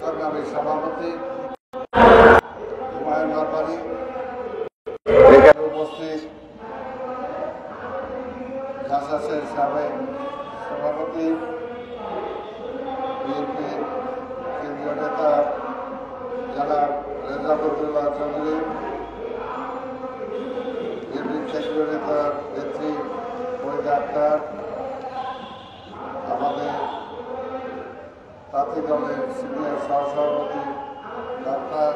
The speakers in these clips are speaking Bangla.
সংগ্রামী সভাপতি হুমায়ুন ব্যাপারী, উপস্থিত জাসাসের সাবেক সভাপতি, বিএনপি কেন্দ্রীয় নেতা জনাব রেজাউদ্দৌলা চৌধুরী, বিএনপি কেন্দ্রীয় নেতা নেত্রী ফরিদা আক্তার, আমাদের তাঁতি দলের সিনিয়র সহসভাপতি ডক্টর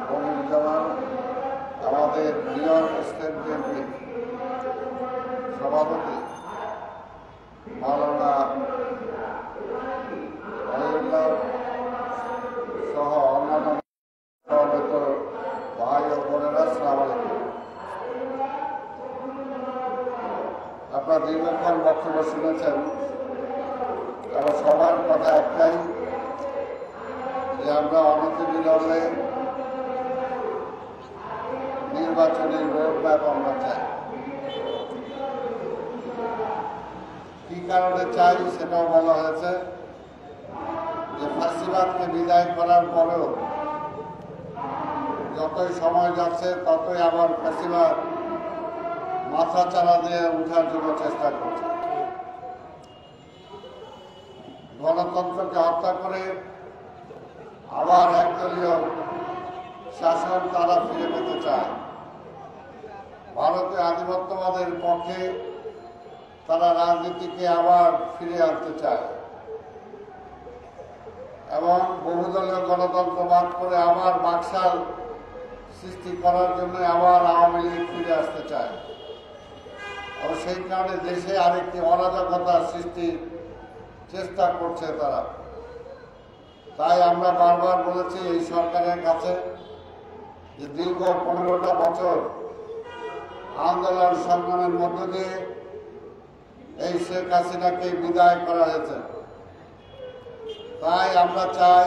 মনিরুজ্জামান, আমাদের নিউ স্টেট বিএনপি সভাপতি মাওলানা আলিউল্লাহ সহ অন্যান্য সমবেত ভাই ও বোনেরা, আসসালামু আলাইকুম। আপনার দীর্ঘক্ষণ বক্তব্য শুনেছেন। আমার সবার কথা একটাই যে আমরা অনতিবিলম্বে নির্বাচনী রোডম্যাপ আমরা চাই। কি কারণে চাই সেটাও বলা হয়েছে যে ফ্যাসিবাদকে বিদায় করার পরেও যতই সময় যাচ্ছে ততই আবার ফ্যাসিবাদ মাথা চারা দিয়ে উঠার জন্য চেষ্টা করছে। গণতন্ত্রকে হত্যা করে আবার একদলীয় শাসন তারা ফিরে পেতে চায়। ভারতীয় আধিপত্যবাদের পক্ষে তারা রাজনীতিকে আবার ফিরে আনতে চায় এবং বহুদলীয় গণতন্ত্র বাদ করে আবার বাকশাল সৃষ্টি করার জন্য আবার আওয়ামী লীগ ফিরে আসতে চায় এবং সেই কারণে দেশে আরেকটি অরাজকতা সৃষ্টির চেষ্টা করছে তারা। তাই আমরা বারবার বলেছি এই সরকারের কাছে যে দীর্ঘ 15টা বছর আন্দোলন সংগ্রামের মধ্য দিয়ে এই শেখ হাসিনাকে বিদায় করা হয়েছে। তাই আমরা চাই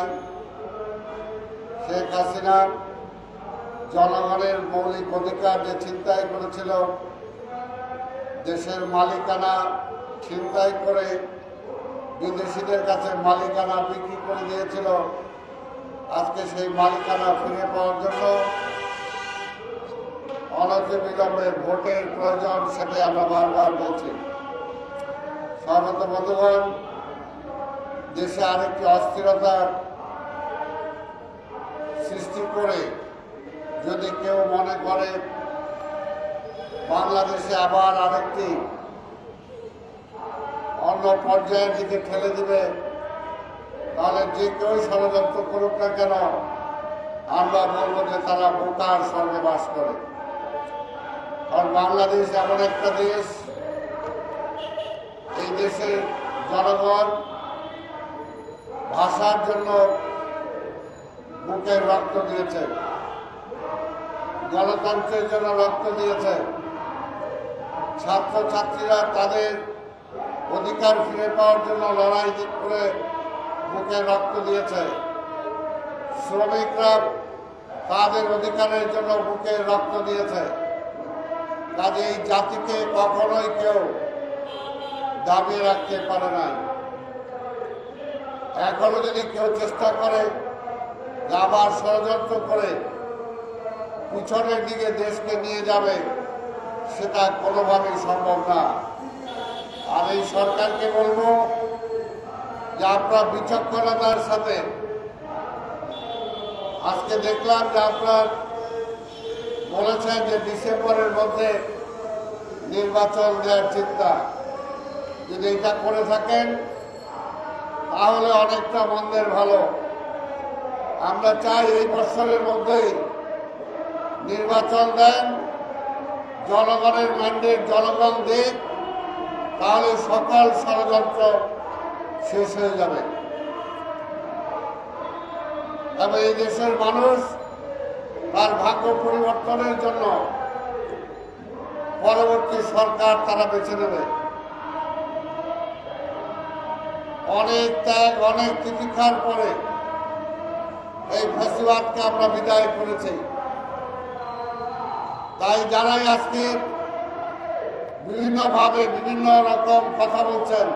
শেখ হাসিনা জনগণের মৌলিক অধিকার যে ছিনতাই করেছিল, দেশের মালিকানা ছিনতাই করে বিদেশিদের কাছে মালিকানা বিক্রি করে দিয়েছিল, আজকে সেই মালিকানা ফিরে পাওয়ার জন্য অনতিবিলম্বে ভোটের প্রয়োজন, সেটাই আমরা বারবার বলছি। সর্বত বন্ধুগণ, দেশে আরেকটি অস্থিরতার সৃষ্টি করে যদি কেউ মনে করে বাংলাদেশে আবার আরেকটি অন্য পর্যায়ের দিকে ঠেলে দিবে, তাহলে যে কেউ ষড়যন্ত্র করুক না কেন আমরা বলবো যে তারা বোকার স্বর্গে বাস করে। কারণ বাংলাদেশ এমন একটা দেশ, এই দেশের জনগণ ভাষার জন্য বুকের রক্ত দিয়েছে, গণতন্ত্রের জন্য রক্ত দিয়েছে, ছাত্রছাত্রীরা তাদের অধিকার ফিরে পাওয়ার জন্য লড়াই করে বুকে রক্ত দিয়েছে, শ্রমিকরা তাদের অধিকারের জন্য বুকে রক্ত দিয়েছে। কাজে এই জাতিকে কখনোই কেউ দাবিয়ে রাখতে পারে না। এখনো যদি কেউ চেষ্টা করে আবার ষড়যন্ত্র করে পিছনের দিকে দেশকে নিয়ে যাবে, সেটা কোনোভাবেই সম্ভব না। আর এই সরকারকে বলবো যে আপনারা বিচক্ষণতার সাথে, আজকে দেখলাম যে আপনার বলেছেন যে ডিসেম্বরের মধ্যে নির্বাচন দেওয়ার চিন্তা, যদি এটা করে থাকেন তাহলে অনেকটা মন্দের ভালো। আমরা চাই এই বছরের মধ্যেই নির্বাচন দেন, জনগণের ম্যান্ডেট জনগণ দিক, তাহলে সকল ষড়যন্ত্র শেষ হয়ে যাবে এবং এই দেশের মানুষ তার ভাগ্য পরিবর্তনের জন্য পরবর্তী সরকার তারা বেছে নেবে। অনেক ত্যাগ, অনেক তিতিক্ষার পরে এই ফ্যাসিবাদকে আমরা বিদায় করেছি। তাই যারাই আজকে বিভিন্নভাবে বিভিন্ন রকম কথা বলছেন,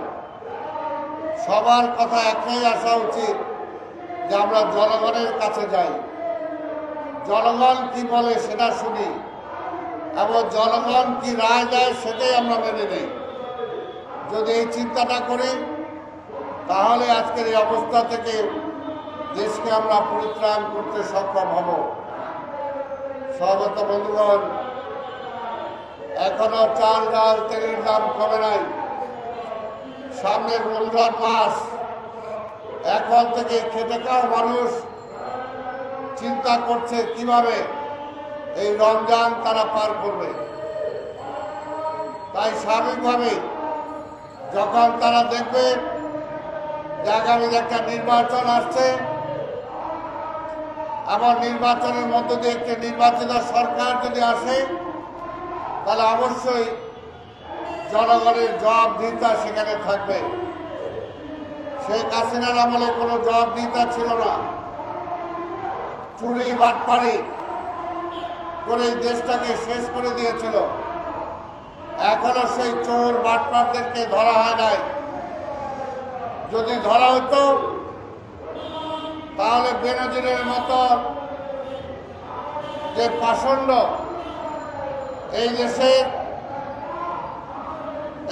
সবার কথা একটাই আসা উচিত যে আমরা জনগণের কাছে যাই, জনগণ কি বলে সেটা শুনি এবং জনগণ কি রায় দেয় সেটাই আমরা মেনে নেই। যদি এই চিন্তাটা করি তাহলে আজকের এই অবস্থা থেকে দেশকে আমরা পরিত্রাণ করতে সক্ষম হব। সহমত বন্ধুগণ, এখনো চাল ডাল তেলের দাম কমে নাই। সামনে রমজান মাস, এখন থেকে খেটে খাওয়া মানুষ চিন্তা করছে কিভাবে এই রমজান তারা পার করবে। তাই স্বাভাবিকভাবে যখন তারা দেখবে যে আগামী একটা নির্বাচন আসছে, আবার নির্বাচনের মধ্য দিয়ে একটি নির্বাচিত সরকার যদি আসে, তাহলে অবশ্যই জনগণের জবাবদিহিতা সেখানে থাকবে। শেখ হাসিনার আমলে কোনো জবাবদিহিতা ছিল না, চুরি বাটপাড়ি করে দেশটাকে শেষ করে দিয়েছিল। এখনো সেই চোর বাটপাড়দেরকে ধরা হয় নাই। যদি ধরা হতো তাহলে বেনজিরের মতো যে পাষণ্ড এই দেশের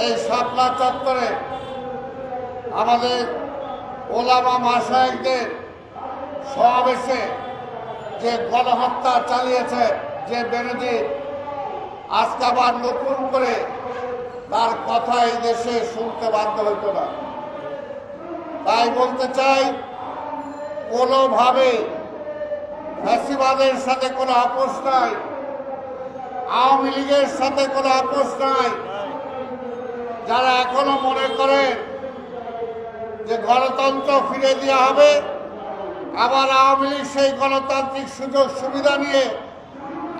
এই শাপলা চত্বরে আমাদের ওলামা মাশায়েখদের সমাবেশে যে গণহত্যা চালিয়েছে যে বেনজির, আজকে আবার নতুন করে তার কথা এই দেশে শুনতে বাধ্য হইতো না। তাই বলতে চাই, কোনোভাবে ফ্যাসিবাদের সাথে কোনো আপোষ নাই, আওয়ামী লীগের সাথে কোনো আপোষ নাই। যারা এখনো মনে করেন যে গণতন্ত্র ফিরে দেওয়া হবে, আবার আওয়ামী লীগ সেই গণতান্ত্রিক সুযোগ সুবিধা নিয়ে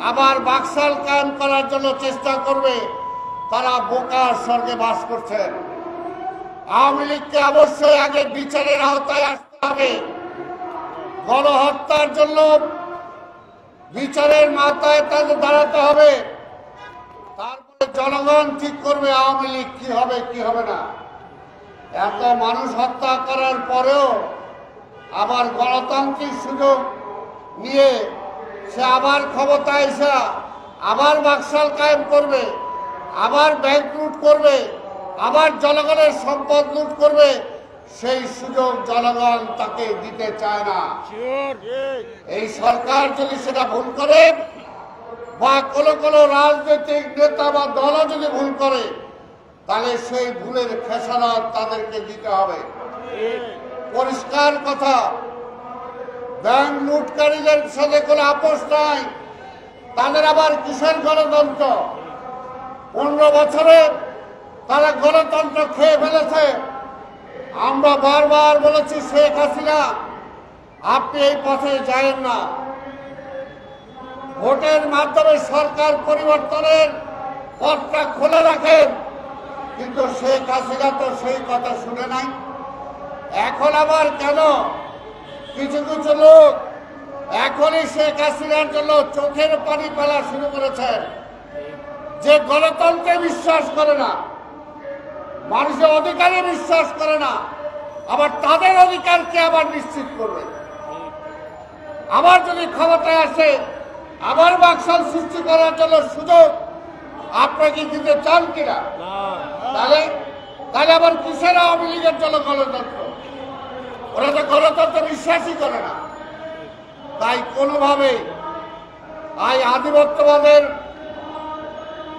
আবার বাকশাল কায়েম করার জন্য চেষ্টা করবে, তারা বোকার স্বর্গে বাস করছেন। আওয়ামী লীগকে অবশ্যই আগে বিচারের আওতায় আসতে হবে। গণহত্যার জন্য বিচারের মাথায় তাদের দাঁড়াতে হবে। তারপরে জনগণ ঠিক করবে আওয়ামী লীগ কি হবে কি হবে না। এত মানুষ হত্যা করার পরেও আবার গণতান্ত্রিক সুযোগ নিয়ে সে আবার ক্ষমতায় এসে আবার বাকশাল কায়েম করবে, আবার ব্যাংক লুট করবে, আবার জনগণের সম্পদ লুট করবে। সেই সুযোগ জনগণ তাকে দিতে চায় না। এই সরকার যদি সেটা ভুল করে বা কোনো রাজনৈতিক নেতা বা দল যদি ভুল করে, তাহলে সেই ভুলের খেসারত তাদেরকে দিতে হবে। পরিষ্কার কথা, ব্যাংক লুটকারীদের সাথে কোনো আপোষ নাই। তাদের আবার কিসের গণতন্ত্র? 15 বছরে তারা গণতন্ত্র খেয়ে ফেলেছে। আমরা বারবার বলেছি, শেখ হাসিনা আপনি এই পথে যাবেন না। ভোটের মাধ্যমে সরকার পরিবর্তনের পথটা খোলা রাখেন, কিন্তু শেখ হাসিনা তো সেই কথা শুনে নাই। এখন আবার কেন কিছু কিছু লোক এখনই শেখ হাসিনার জন্য চোখের পানি ফেলা শুরু করেছেন, যে গণতন্ত্রে বিশ্বাস করে না, মানুষের অধিকারে বিশ্বাস করে না, আবার তাদের অধিকারকে আবার নিশ্চিত করবে। আবার যদি ক্ষমতায় আসে, আবার বাকশাল সৃষ্টি করার জন্য সুযোগ আপনাকে দিতে চান কিনা? তাহলে আবার কিসের আওয়ামী লীগের জন্য গণতন্ত্র? ওরা তো গণতন্ত্র বিশ্বাসই করে না। তাই কোনোভাবেই এই আধিপত্যবাদের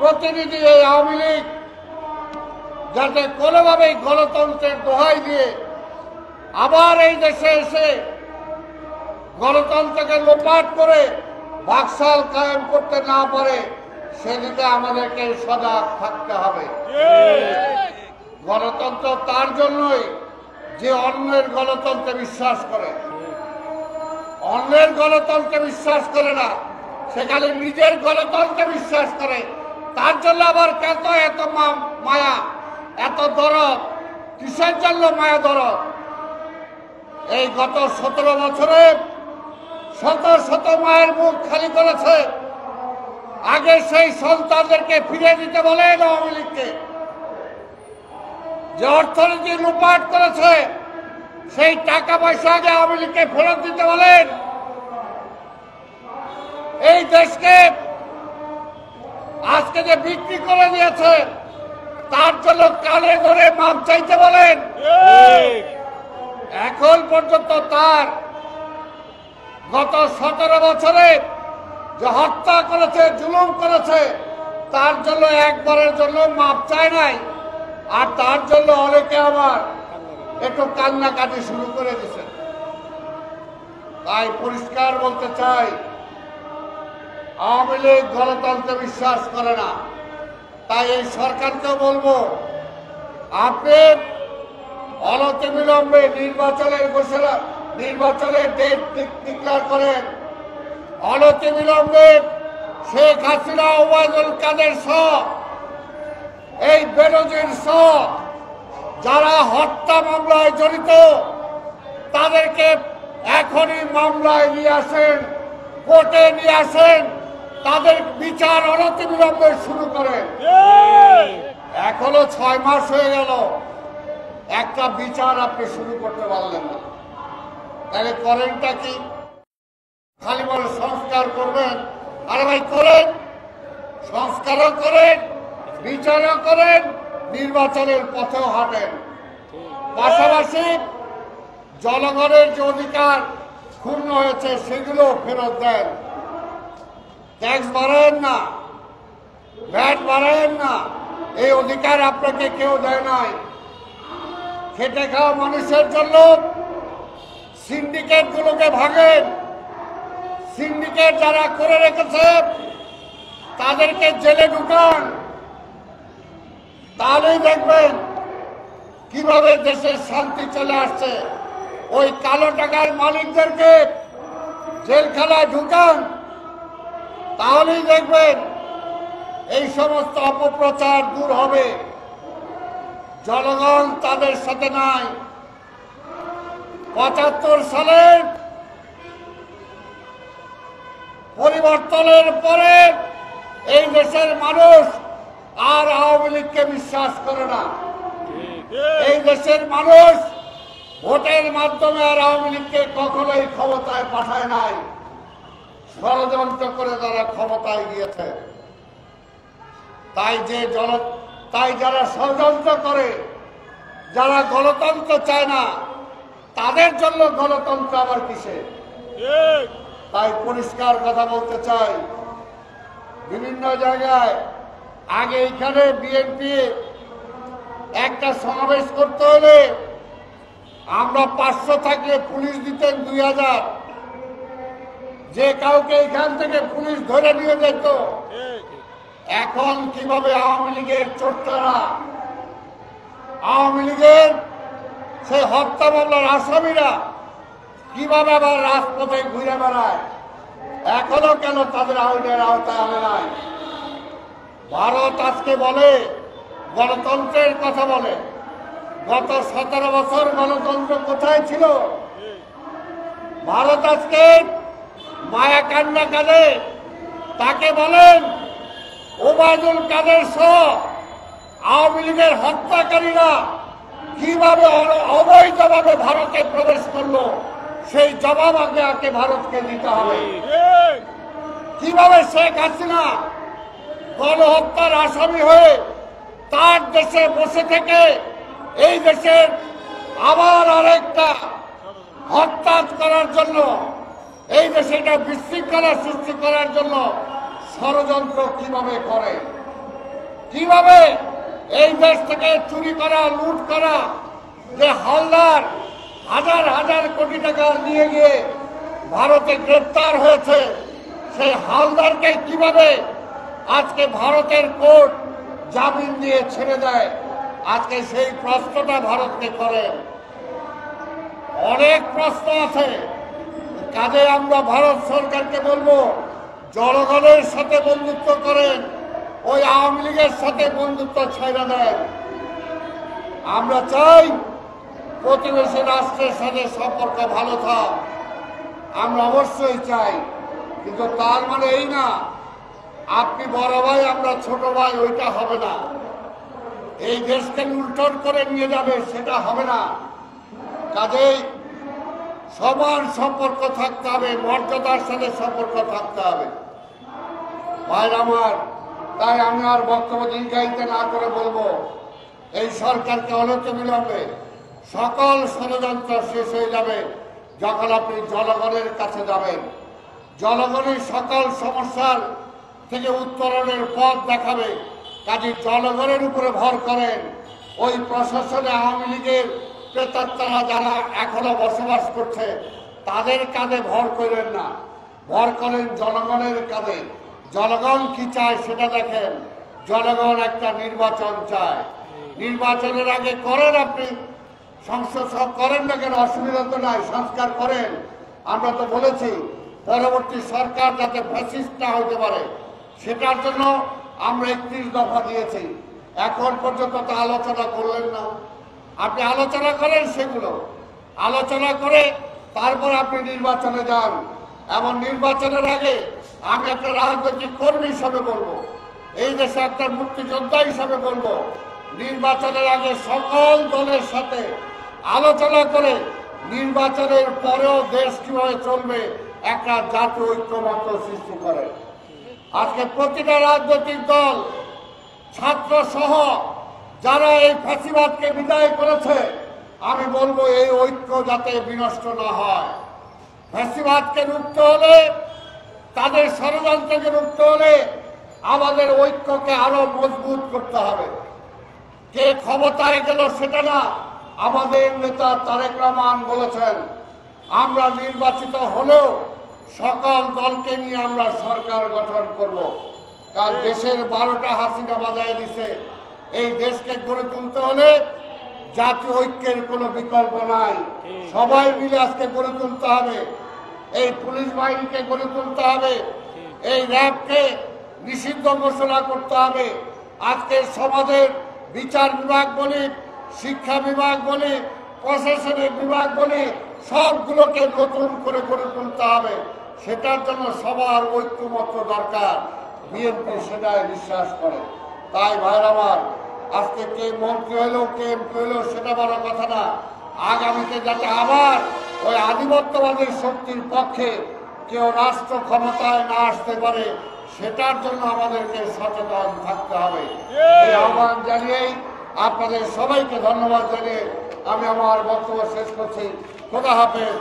প্রতিনিধি এই আওয়ামী লীগ যাতে কোনোভাবেই গণতন্ত্রের দোহাই দিয়ে আবার এই দেশে এসে গণতন্ত্রকে লোপাট করে বাকশাল কায়েম করতে না পারে, সেদিকে আমাদেরকে সজাগ থাকতে হবে। গণতন্ত্র তার জন্যই যে অন্যের গণতন্ত্রে বিশ্বাস করে। অন্যের গণতন্ত্রে বিশ্বাস করে না, সেখানে নিজের গণতন্ত্রে বিশ্বাস করে। তার জন্য আবার এত মায়া, এত দরদ, কিসের জন্য মায়া দরদ? এই গত 17 বছরে শত শত মায়ের মুখ খালি করেছে। আগে সেই সন্তানদেরকে ফিরে দিতে বলেন আওয়ামী লীগকে, যে অর্থনীতি লুটপাট করেছে সেই টাকা পয়সা আগে আওয়ামী লীগকে ফেরত দিতে বলেন। এই দেশকে আজকে যে বিক্রি করে দিয়েছে তার জন্য কালে ধরে মাপ চাইতে বলেন। এখন পর্যন্ত তার গত 17 বছরে যে হত্যা করেছে, জুলুম করেছে, তার জন্য একবারের জন্য মাপ চায় নাই। আর তার জন্য অনেকে আবার একটু কান্নাকাটি শুরু করে দিছে। তাই পরিষ্কার বলতে চাই, আওয়ামী লীগ গণতন্ত্রে বিশ্বাস করে না। তাই এই সরকারকেও বলবো, আপনি অনতিবিলম্বে নির্বাচনের ডেট ডিক্লেয়ার করেন। অনতিবিলম্বে শেখ হাসিনা, ওবায়দুল কাদের সহ এই বেনজির সহ যারা হত্যা মামলায় জড়িত তাদেরকে এখনই মামলায় নিয়ে আসেন, কোর্টে নিয়ে আসেন, তাদের বিচার অনতিবিলম্বে শুরু করেন। এখনো 6 মাস হয়ে গেল, একটা বিচার আপনি শুরু করতে পারলেন না। তাহলে করেনটা কি? খালি বলে সংস্কার করবেন। আরে ভাই করেন, সংস্কারও করেন, বিচারও করেন, নির্বাচনের পথেও হাঁটেন। পাশাপাশি জনগণের যে অধিকার ক্ষুণ্ণ হয়েছে সেগুলো ফেরত দেন। ট্যাক্স বাড়ায়েন না, ভ্যাট বাড়ায়েন না, এই অধিকার আপনাকে কেউ দেয় নাই। খেটে খাওয়া মানুষের জন্য সিন্ডিকেট গুলোকে ভাঙেন। সিন্ডিকেট যারা করে রেখেছে তাদেরকে জেলে ঢুকান, তাহলেই দেখবেন কিভাবে দেশের শান্তি চলে আসছে। ওই কালো টাকার মালিকদেরকে জেলখানায় ঢুকান, তাহলেই দেখবেন এই সমস্ত অপপ্রচার দূর হবে। জনগণ তাদের সাথে নাই। ৭৫ সালের পরিবর্তনের পরে এই দেশের মানুষ আর আওয়ামী লীগকে বিশ্বাস করে না। এই দেশের মানুষ ভোটের মাধ্যমে আর আওয়ামী লীগকে কখনোই ক্ষমতায় পাঠায় নাই। ষড়যন্ত্র করে তারা ক্ষমতায় গিয়েছে। তাই যারা ষড়যন্ত্র করে, যারা গণতন্ত্র চায় না, তাদের জন্য গণতন্ত্র আবার কিসে? তাই পরিষ্কার কথা বলতে চাই, বিভিন্ন জায়গায় আগে এখানে বিএনপি একটা সমাবেশ করতে হলে আমরা 500 থাকলে পুলিশ দিতেন 2000। যে কাউকে এখান থেকে পুলিশ ধরে নিয়ে যেত। এখন কিভাবে আওয়ামী লীগের চোরটারা, আওয়ামী লীগের সেই হত্যা মামলার আসামিরা কিভাবে আবার রাজপথে ঘুরে বেড়ায়, এখনো কেন তাদের আইনের আওতায় আনে নাই? ভারত আজকে বলে গণতন্ত্রের কথা বলে, গত 17 বছর গণতন্ত্র কোথায় ছিল? ভারত আজকে মায়া কান্না কাঁদে। তাকে বলেন ওবায়দুল কাদের সহ আওয়ামী লীগের হত্যাকারীরা কিভাবে অবৈধভাবে ভারতে প্রবেশ করলো, সেই জবাব আগে ভারতকে দিতে হবে। কিভাবে শেখ হাসিনা গণহত্যার আসামি হয়ে তার দেশে বসে থেকে এই দেশের আবার আরেকটা হত্যা করার জন্য, এই দেশে একটা বিশৃঙ্খলা সৃষ্টি করার জন্য ষড়যন্ত্র কিভাবে করে, কিভাবে এই দেশ থেকে চুরি করা, লুট করা, যে হালদার হাজার হাজার কোটি টাকা নিয়ে গিয়ে ভারতে গ্রেপ্তার হয়েছে, সেই হালদারকে কিভাবে আজকে ভারতের কোর্ট জামিন দিয়ে ছেড়ে দেয়, আজকে সেই প্রশ্নটা ভারতকে করে। অনেক প্রশ্ন আছে। কাজে আমরা ভারত সরকারকে বলবো, জনগণের সাথে বন্ধুত্ব করেন, ওই আওয়ামী লীগের সাথে বন্ধুত্ব ছেড়ে দেন। আমরা চাই প্রতিবেশী রাষ্ট্রের সাথে সম্পর্ক ভালো থাক, আমরা অবশ্যই চাই। কিন্তু তার মানে এই না আপনি বড় ভাই আমরা ছোট ভাই, ওইটা হবে না। এই দেশকে লুণ্ঠন করে নিয়ে যাবে, সেটা হবে না। কাজেই সমান সম্পর্ক থাকতে হবে, মর্যাদার সাথে সম্পর্ক থাকতে হবে। ভাইরা আমার, তাই আমি আর বক্তব্য দীর্ঘায়িত না করে বলবো, এই সরকারকে অনতিবিলম্বে সকল ষড়যন্ত্র শেষ হয়ে যাবে যখন আপনি জনগণের কাছে যাবেন। জনগণের সকল সমস্যার থেকে উত্তরণের পথ দেখাবে। কাজে জনগণের উপরে ভর করেন। ওই প্রশাসনে আওয়ামী লীগের প্রেতাত্মারা যারা এখনো বসবাস করছে তাদের কাঁধে ভর করেন না, ভর করেন জনগণের কাঁধে। জনগণ কি চায় সেটা দেখেন। জনগণ একটা নির্বাচন চায়। নির্বাচনের আগে করেন আপনি সংসদ করেন না কেন, অসুবিধা তো নাই, সংস্কার করেন। আমরা তো বলেছি পরবর্তী সরকার যাতে ফ্যাসিস্ট না হতে পারে সেটার জন্য আমরা 31 দফা দিয়েছি। এখন পর্যন্ত তো আলোচনা করলেন না। আপনি আলোচনা করেন, সেগুলো আলোচনা করে তারপর আপনি নির্বাচনে যান। এমন নির্বাচনের আগে আমি একটা রাজনৈতিক কর্মী হিসাবে বলবো, এই দেশে একটা মুক্তিযোদ্ধা হিসাবে বলবো, নির্বাচনের আগে সকল দলের সাথে আলোচনা করে নির্বাচনের পরেও দেশ কিভাবে চলবে একটা জাতীয় ঐক্যমত্য সৃষ্টি করে। আজকে প্রতিটা রাজনৈতিক দল, ছাত্র সহ যারা এই ফ্যাসিবাদকে বিদায় করেছে, আমি বলবো এই ঐক্য যাতে বিনষ্ট না হয়। ফ্যাসিবাদকে রুখতে হলে, তাদের ষড়যন্ত্রকে রুখতে হলে আমাদের ঐক্যকে আরো মজবুত করতে হবে। কে ক্ষমতায় গেল সেটা না। আমাদের নেতা তারেক রহমান বলেছেন আমরা নির্বাচিত হলেও সকল দলকে নিয়ে আমরা সরকার গঠন করব। কারণ দেশের 12টা হাসিনা বাজায় দিছে। এই দেশকে গড়ে তুলতে হলে জাতীয় ঐক্যের কোনো বিকল্প নাই। সবাই মিলে আজকে গড়ে তুলতে হবে। এই পুলিশ বাহিনীকে গড়ে তুলতে হবে। এই র্যাবকে নিষিদ্ধ ঘোষণা করতে হবে। আজকের সমাজের বিচার বিভাগ বলি, শিক্ষা বিভাগ বলি, প্রশাসনিক বিভাগ বলি, সবগুলোকে নতুন করে গড়ে তুলতে হবে। সেটার জন্য সবার ঐক্যমত্য দরকার। বিএনপি সেটাই বিশ্বাস করে। তাই ভাইরা আমার, আজকে কে মন্ত্রী হলো কে এমপি হলো সেটা বড় কথা না। আগামীতে যাতে আবার ওই আধিপত্যবাদের শক্তির পক্ষে কেউ রাষ্ট্র ক্ষমতায় না আসতে পারে সেটার জন্য আমাদেরকে সচেতন থাকতে হবে। এই আহ্বান জানিয়েই আপনাদের সবাইকে ধন্যবাদ জানিয়ে আমি আমার বক্তব্য শেষ করছি। খোদা হাফেজ।